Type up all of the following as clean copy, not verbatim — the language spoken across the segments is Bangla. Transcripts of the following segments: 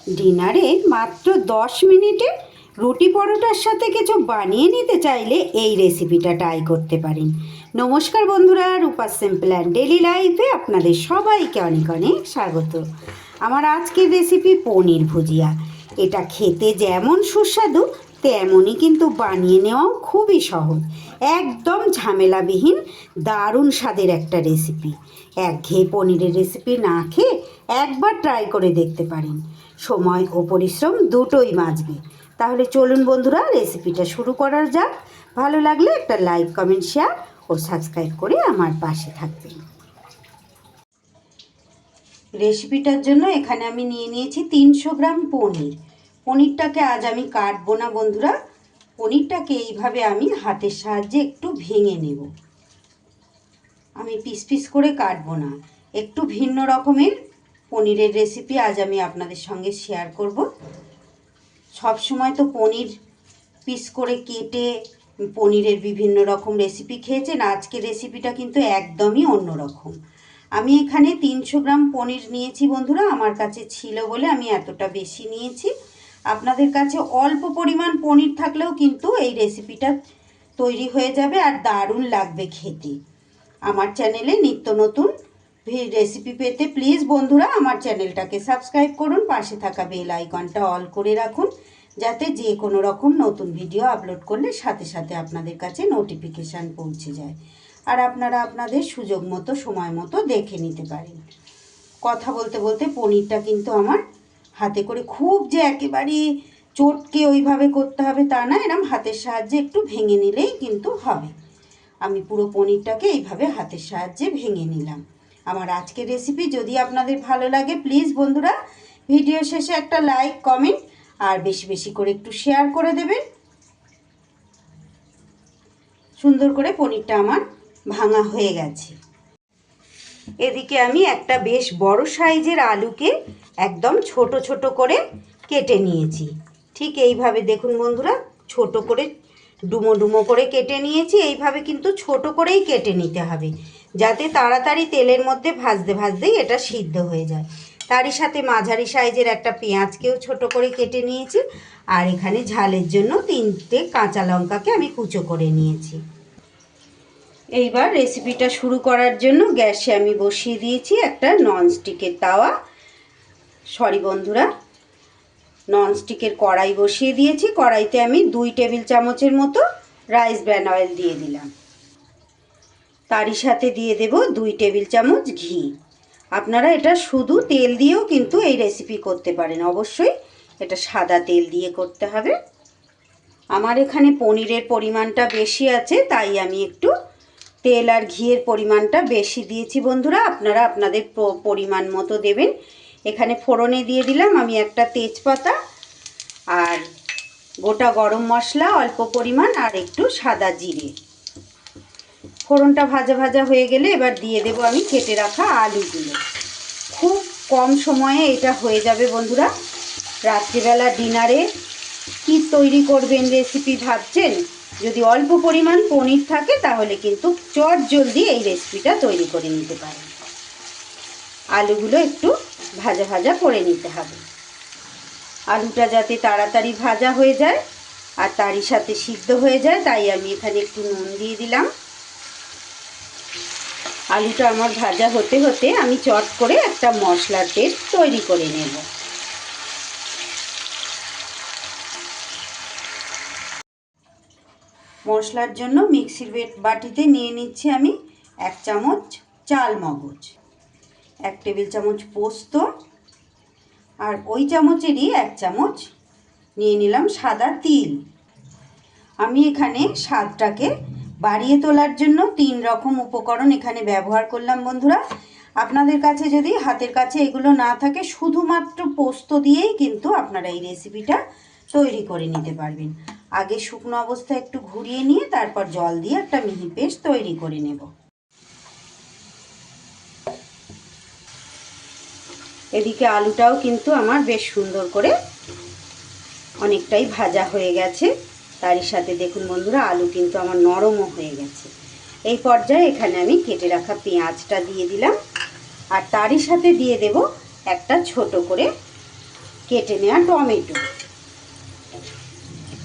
ডিনারে মাত্র 10 মিনিটে রুটি পরোটার সাথে কিছু বানিয়ে নিতে চাইলে এই রেসিপিটা ট্রাই করতে পারেন। নমস্কার বন্ধুরা, রূপা সিম্পল অ্যান্ড ডেলি লাইফে আপনাদের সবাইকে অনেক অনেক স্বাগত। আমার আজকের রেসিপি পনির ভুজিয়া। এটা খেতে যেমন সুস্বাদু তেমনই কিন্তু বানিয়ে নেওয়াও খুবই সহজ, একদম ঝামেলাবিহীন দারুণ স্বাদের একটা রেসিপি। একঘেয়ে পনিরের রেসিপি না খেয়ে একবার ট্রাই করে দেখতে পারেন, সময় ও পরিশ্রম দুটোই বাঁচবে। তাহলে চলুন বন্ধুরা, রেসিপিটা শুরু করার যাক। ভালো লাগলে একটা লাইক, কমেন্ট, শেয়ার ও সাবস্ক্রাইব করে আমার পাশে থাকবেন। রেসিপিটার জন্য এখানে আমি নিয়ে নিয়েছি 300 গ্রাম পনির। পনিরটাকে আজ আমি কাটবো না বন্ধুরা, পনিরটাকে এইভাবে আমি হাতের সাহায্যে একটু ভেঙে নেব। আমি পিস পিস করে কাটবো না, একটু ভিন্ন রকমের পনিরের রেসিপি আজ আমি আপনাদের সঙ্গে শেয়ার করব। সব সময় তো পনির পিস করে কেটে পনিরের বিভিন্ন রকম রেসিপি খেয়েছেন, আজকের রেসিপিটা কিন্তু একদমই অন্যরকম। আমি এখানে 300 গ্রাম পনির নিয়েছি বন্ধুরা, আমার কাছে ছিল বলে আমি এতটা বেশি নিয়েছি। আপনাদের কাছে অল্প পরিমাণ পনির থাকলেও কিন্তু এই রেসিপিটা তৈরি হয়ে যাবে আর দারুণ লাগবে খেতে। আমার চ্যানেলে নিত্য নতুন রেসিপি পেতে প্লিজ বন্ধুরা আমার চ্যানেলটাকে সাবস্ক্রাইব করুন, পাশে থাকা বেল আইকনটা অল করে রাখুন, যাতে যে কোনো রকম নতুন ভিডিও আপলোড করলে সাথে সাথে আপনাদের কাছে নোটিফিকেশান পৌঁছে যায় আর আপনারা আপনাদের সুযোগ মতো সময় মতো দেখে নিতে পারেন। কথা বলতে বলতে পনিরটা কিন্তু আমার হাতে করে, খুব যে একেবারে চটকে ওইভাবে করতে হবে তা না, এরকম হাতের সাহায্যে একটু ভেঙে নিলেই কিন্তু হবে। আমি পুরো পনিরটাকে এইভাবে হাতের সাহায্যে ভেঙে নিলাম। আমার আজকের রেসিপি যদি আপনাদের ভালো লাগে প্লিজ বন্ধুরা ভিডিও শেষে একটা লাইক, কমেন্ট আর বেশি বেশি করে একটু শেয়ার করে দেবেন। সুন্দর করে পনিরটা আমার ভাঙা হয়ে গেছে। এদিকে আমি একটা বেশ বড় সাইজের আলুকে একদম ছোট ছোট করে কেটে নিয়েছি। ঠিক এইভাবে দেখুন বন্ধুরা, ছোট করে ডুমো ডুমো করে কেটে নিয়েছি। এইভাবে কিন্তু ছোট করেই কেটে নিতে হবে, যাতে তাড়াতাড়ি তেলের মধ্যে ভাজতে ভাজতেই এটা সিদ্ধ হয়ে যায়। তারই সাথে মাঝারি সাইজের একটা পেঁয়াজকেও ছোট করে কেটে নিয়েছি, আর এখানে ঝালের জন্য 3টে কাঁচা লঙ্কাকে আমি কুচো করে নিয়েছি। এইবার রেসিপিটা শুরু করার জন্য গ্যাসে আমি বসিয়ে দিয়েছি একটা ননস্টিকের তাওয়া, সরি বন্ধুরা, ননস্টিকের কড়াই বসিয়ে দিয়েছি। কড়াইতে আমি 2 টেবিল চামচের মতো রাইস ব্র্যান অয়েল দিয়ে দিলাম। তারই সাথে দিয়ে দেব 2 টেবিল চামচ ঘি। আপনারা এটা শুধু তেল দিয়েও কিন্তু এই রেসিপি করতে পারেন, অবশ্যই এটা সাদা তেল দিয়ে করতে হবে। আমার এখানে পনিরের পরিমাণটা বেশি আছে, তাই আমি একটু তেল আর ঘিয়ের পরিমাণটা বেশি দিয়েছি বন্ধুরা, আপনারা আপনাদের পরিমাণ মতো দেবেন। এখানে ফোড়নে দিয়ে দিলাম আমি একটা তেজপাতা আর গোটা গরম মশলা অল্প পরিমাণ আর একটু সাদা জিরে। ফোড়নটা ভাজা ভাজা হয়ে গেলে এবার দিয়ে দেব আমি কেটে রাখা আলুগুলো। খুব কম সময়ে এটা হয়ে যাবে বন্ধুরা। রাত্রিবেলা ডিনারে কি তৈরি করবেন রেসিপি ভাবছেন, যদি অল্প পরিমাণ পনির থাকে তাহলে কিন্তু চট জলদি এই রেসিপিটা তৈরি করে নিতে পারেন। আলুগুলো একটু ভাজা ভাজা করে নিতে হবে, আলুটা যাতে তাড়াতাড়ি ভাজা হয়ে যায় আর তারই সাথে সিদ্ধ হয়ে যায়, তাই আমি এখানে একটু নুন দিয়ে দিলাম। আলুটা আমার ভাজা হতে হতে আমি চট করে একটা মশলার পেস্ট তৈরি করে নেব। মশলার জন্য মিক্সির বাটিতে নিয়ে নিচ্ছি আমি 1 চামচ চাল মগজ, 1 টেবিল চামচ পোস্ত আর ওই চামচেরই 1 চামচ নিয়ে নিলাম সাদা তিল। আমি এখানে স্বাদটাকে বাড়িয়ে তোলার জন্য 3 রকম উপকরণ এখানে ব্যবহার করলাম বন্ধুরা। আপনাদের কাছে যদি হাতের কাছে এগুলো না থাকে, শুধুমাত্র পোস্ত দিয়েই কিন্তু আপনারা এই রেসিপিটা তৈরি করে নিতে পারবেন। আগে শুকনো অবস্থায় একটু ঘুরিয়ে নিয়ে তারপর জল দিয়ে একটা মিহি পেস্ট তৈরি করে নেব। এদিকে আলুটাও কিন্তু আমার বেশ সুন্দর করে অনেকটাই ভাজা হয়ে গেছে, তারই সাথে দেখুন বন্ধুরা আলু কিন্তু আমার নরমও হয়ে গেছে। এই পর্যায়ে এখানে আমি কেটে রাখা পেঁয়াজটা দিয়ে দিলাম আর তারই সাথে দিয়ে দেব একটা ছোট করে কেটে নেওয়া টমেটো।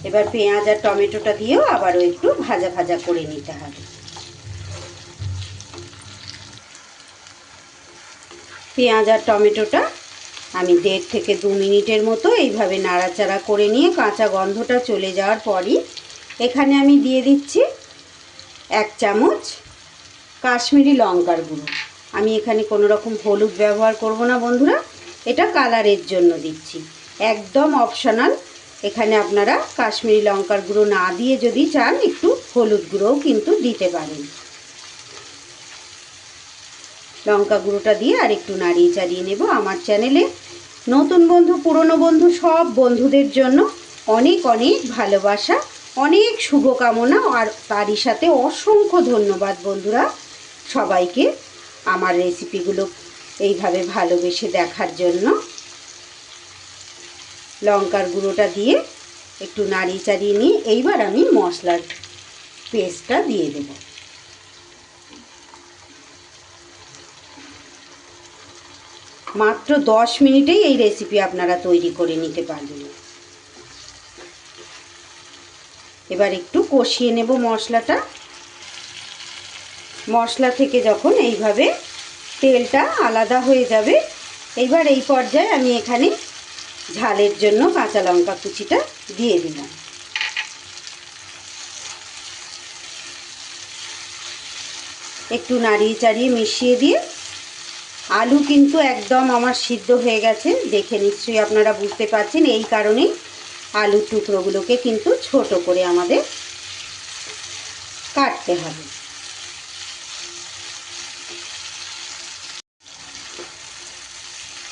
এবার পেঁয়াজ আর টমেটোটা দিয়েও আবারও একটু ভাজা ভাজা করে নিতে হবে। পেঁয়াজ আর টমেটোটা আমি 1.5 থেকে 2 মিনিটের মতো এইভাবে নাড়াচাড়া করে নিয়ে কাঁচা গন্ধটা চলে যাওয়ার পরই এখানে আমি দিয়ে দিচ্ছি 1 চামচ কাশ্মীরি লঙ্কার গুঁড়ো। আমি এখানে কোনো রকম হলুদ ব্যবহার করব না বন্ধুরা, এটা কালারের জন্য দিচ্ছি, একদম অপশনাল। এখানে আপনারা কাশ্মীরি লঙ্কার গুঁড়ো না দিয়ে যদি চান একটু হলুদ গুঁড়োও কিন্তু দিতে পারেন। লঙ্কা গুঁড়োটা দিয়ে আর একটু নাড়িয়ে চাড়িয়ে নেব। আমার চ্যানেলে নতুন বন্ধু পুরনো বন্ধু সব বন্ধুদের জন্য অনেক অনেক ভালোবাসা, অনেক শুভকামনা, আর তারই সাথে অসংখ্য ধন্যবাদ বন্ধুরা সবাইকে আমার রেসিপিগুলো এইভাবে ভালোবেসে দেখার জন্য। লঙ্কার গুঁড়োটা দিয়ে একটু নাড়িয়ে চাড়িয়ে নিয়ে এইবার আমি মশলার পেস্টটা দিয়ে দেব। মাত্র 10 মিনিটেই এই রেসিপি আপনারা তৈরি করে নিতে পারবেন। এবার একটু কষিয়ে নেব মশলাটা। মশলা থেকে যখন এইভাবে তেলটা আলাদা হয়ে যাবে, এইবার এই পর্যায়ে আমি এখানে ঝালের জন্য কাঁচা লঙ্কা কুচিটা দিয়ে দিলাম। একটু নাড়িয়ে চাড়িয়ে মিশিয়ে দিয়ে, আলু কিন্তু একদম আমার সিদ্ধ হয়ে গেছে, দেখে নিশ্চয়ই আপনারা বুঝতে পারছেন। এই কারণেই আলুর টুকরোগুলোকে কিন্তু ছোট করে আমাদের কাটতে হবে।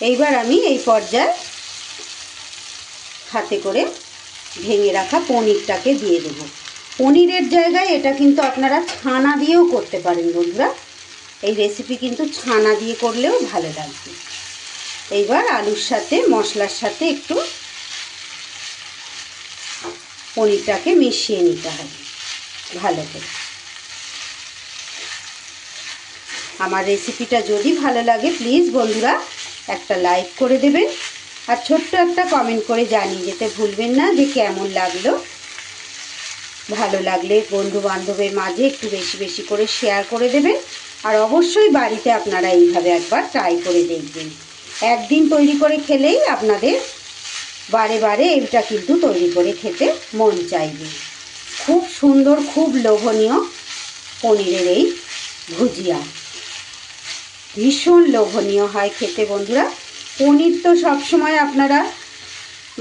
এইবার আমি এই পর্যায়ে হাতে করে ভেঙে রাখা পনিরটাকে দিয়ে দেব। পনিরের জায়গায় এটা কিন্তু আপনারা ছানা দিয়েও করতে পারেন বন্ধুরা, এই রেসিপি কিন্তু ছানা দিয়ে করলেও ভালো লাগবে। এইবার আলুর সাথে মশলার সাথে একটু পনিরটাকে মিশিয়ে নিতে হবে ভালো করে। আমার রেসিপিটা যদি ভালো লাগে প্লিজ বন্ধুরা একটা লাইক করে দেবেন, আর ছোট্ট একটা কমেন্ট করে জানিয়ে যেতে ভুলবেন না যে কেমন লাগলো। ভালো লাগলে বন্ধু বান্ধবের মাঝে একটু বেশি বেশি করে শেয়ার করে দেবেন, আর অবশ্যই বাড়িতে আপনারা এইভাবে একবার ট্রাই করে দেখবেন। একদিন তৈরি করে খেলেই আপনাদের বারে বারে এটা কিন্তু তৈরি করে খেতে মন চাইবে। খুব সুন্দর, খুব লোভনীয় পনিরের এই ভুজিয়া, ভীষণ লোভনীয় হয় খেতে বন্ধুরা। পনির তো সবসময় আপনারা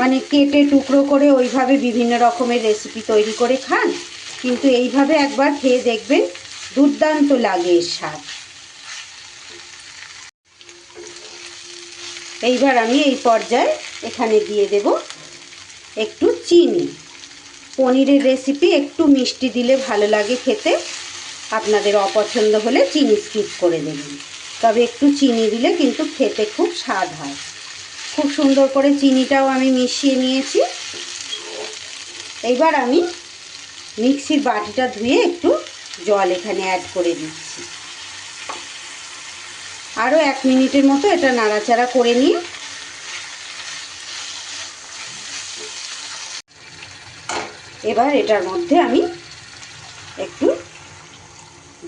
মানে কেটে টুকরো করে ওইভাবে বিভিন্ন রকমের রেসিপি তৈরি করে খান, কিন্তু এইভাবে একবার খেয়ে দেখবেন, দুর্দান্ত লাগে এর স্বাদ। এইবার আমি এই পর্যায়ে এখানে দিয়ে দেব একটু চিনি। পনিরের রেসিপি একটু মিষ্টি দিলে ভালো লাগে খেতে, আপনাদের অপছন্দ হলে চিনি স্কিপ করে দেবেন, তবে একটু চিনি দিলে কিন্তু খেতে খুব স্বাদ হয়। খুব সুন্দর করে চিনিটাও আমি মিশিয়ে নিয়েছি। এইবার আমি মিক্সির বাটিটা ধুয়ে একটু জল এখানে অ্যাড করে দিচ্ছি। আরও 1 মিনিটের মতো এটা নাড়াচাড়া করে নিয়ে এবার এটার মধ্যে আমি একটু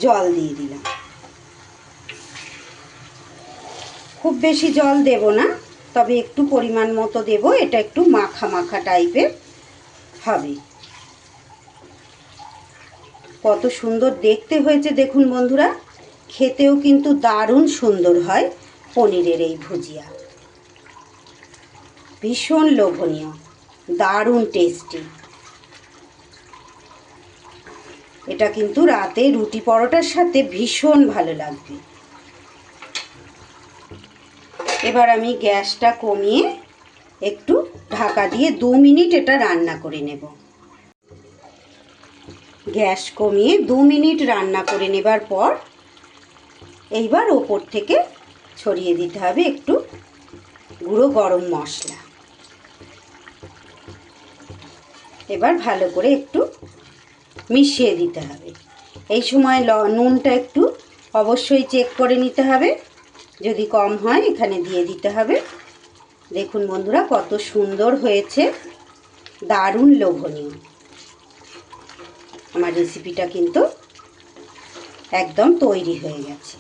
জল দিয়ে দিলাম। খুব বেশি জল দেব না, তবে একটু পরিমাণ মতো দেব, এটা একটু মাখা মাখা টাইপের হবে। কত সুন্দর দেখতে হয়েছে দেখুন বন্ধুরা, খেতেও কিন্তু দারুণ সুন্দর হয় পনিরের এই ভুজিয়া, ভীষণ লোভনীয়, দারুণ টেস্টি। এটা কিন্তু রাতে রুটি পরোটার সাথে ভীষণ ভালো লাগবে। এবার আমি গ্যাসটা কমিয়ে একটু ঢাকা দিয়ে 2 মিনিট এটা রান্না করে নেব। গ্যাস কমিয়ে 2 মিনিট রান্না করে নেবার পর এইবার ওপর থেকে ছড়িয়ে দিতে হবে একটু গুঁড়ো গরম মশলা। এবার ভালো করে একটু মিশিয়ে দিতে হবে। এই সময় নুনটা একটু অবশ্যই চেক করে নিতে হবে, যদি কম হয় এখানে দিয়ে দিতে হবে, দেখুন বন্ধুরা কত সুন্দর হয়েছে, দারুণ লোভনীয়। আমার রেসিপিটা কিন্তু একদম তৈরি হয়ে গেছে।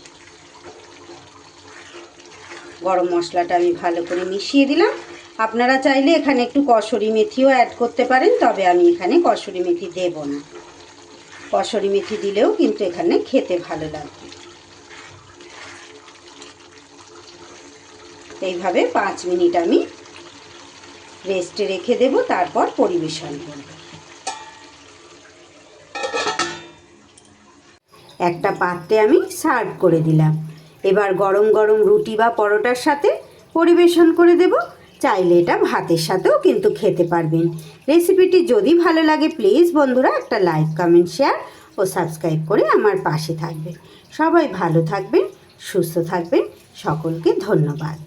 গরম মশলাটা আমি ভালো করে মিশিয়ে দিলাম। আপনারা চাইলে এখানে একটু কসুরি মেথিও অ্যাড করতে পারেন, তবে আমি এখানে কসুরি মেথি দেব না। কসুরি মেথি দিলেও কিন্তু এখানে খেতে ভালো লাগবে। এইভাবে 5 মিনিট আমি রেস্টে রেখে দেব, তারপর পরিবেশন করব। একটা পাত্রে আমি সার্ভ করে দিলাম। এবার গরম গরম রুটি বা পরোটার সাথে পরিবেশন করে দেব। চাইলে এটা ভাতের সাথেও কিন্তু খেতে পারবেন। রেসিপিটি যদি ভালো লাগে প্লিজ বন্ধুরা একটা লাইক, কমেন্ট, শেয়ার ও সাবস্ক্রাইব করে আমার পাশে থাকবেন। সবাই ভালো থাকবেন, সুস্থ থাকবেন। সকলকে ধন্যবাদ।